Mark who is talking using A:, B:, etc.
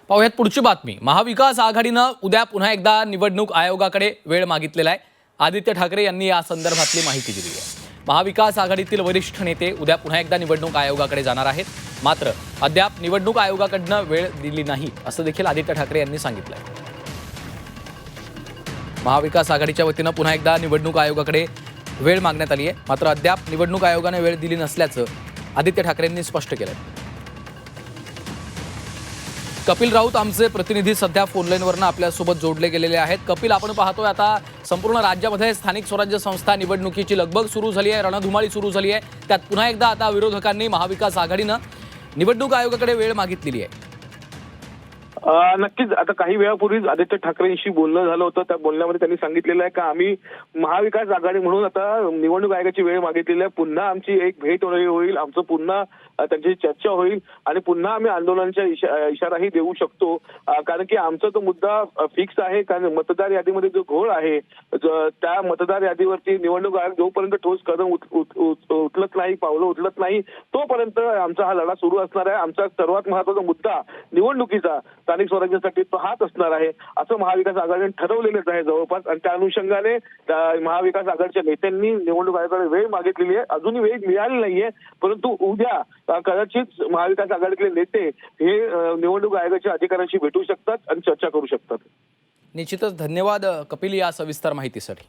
A: पाहुयात पुढची बातमी। महाविकास आघाडीनं उद्या पुन्हा एकदा निवडणूक आयोगाकडे वेळ मागितलेला आहे। आदित्य ठाकरे यांनी या संदर्भातली माहिती दिली आहे। महाविकास आघाडीतील वरिष्ठ नेते उद्या पुन्हा एकदा निवडणूक आयोगाकडे जाणार आहेत। मात्र अद्याप निवडणूक आयोगाकडनं वेळ दिली नाही असं देखील आदित्य ठाकरे यांनी सांगितलंय। महाविकास आघाडीच्या वतीनं पुन्हा एकदा निवडणूक आयोगाकडे वेळ मागण्यात आली आहे। मात्र अद्याप निवडणूक आयोगाने वेळ दिली नसल्याचं आदित्य ठाकरेंनी स्पष्ट केलंय। कपिल राऊत आमचे प्रतिनिधी सध्या फोनलाईनवरनं आपल्यासोबत जोडले गेलेले आहेत। कपिल, आपण पाहतोय आता संपूर्ण राज्यामध्ये स्थानिक स्वराज्य संस्था निवडणुकीची लगबग सुरू झाली आहे, रणधुमाळी सुरू झाली आहे। त्यात पुन्हा एकदा आता विरोधकांनी महाविकास आघाडीनं निवडणूक आयोगाकडे वेळ मागितलेली आहे।
B: नक्कीच आता काही वेळापूर्वीच आदित्य ठाकरेंशी बोलणं झालं होतं। त्या बोलण्यामध्ये त्यांनी सांगितलेलं आहे का आम्ही महाविकास आघाडी म्हणून आता निवडणूक आयोगाची वेळ मागितलेली आहे। पुन्हा आमची एक भेट होईल, आमचं पुन्हा त्यांची चर्चा होईल आणि पुन्हा आम्ही आंदोलनाचा इशाराही देऊ शकतो। कारण की आमचा तो मुद्दा फिक्स आहे। कारण मतदार यादीमध्ये जो घोळ आहे त्या मतदार यादीवरती निवडणूक आयोग जोपर्यंत ठोस कदम उचलत नाही, पावलं उचलत नाही, तोपर्यंत आमचा हा लढा सुरू असणार आहे। आमचा सर्वात महत्त्वाचा मुद्दा निवडणुकीचा स्थानिक स्वराज्यासाठी तो हाच असणार आहे असं महाविकास आघाडीने ठरवलेलंच आहे जवळपास। आणि त्या अनुषंगाने महाविकास आघाडीच्या नेत्यांनी निवडणूक आयोगाकडे वेळ मागितलेली आहे। अजूनही वेळ मिळाली नाहीये, परंतु उद्या कदाचित महाविकास आघाडीतले नेते हे निवडणूक आयोगाच्या अधिकाऱ्यांशी भेटू शकतात आणि चर्चा करू शकतात।
A: निश्चितच धन्यवाद कपिल या सविस्तर माहितीसाठी।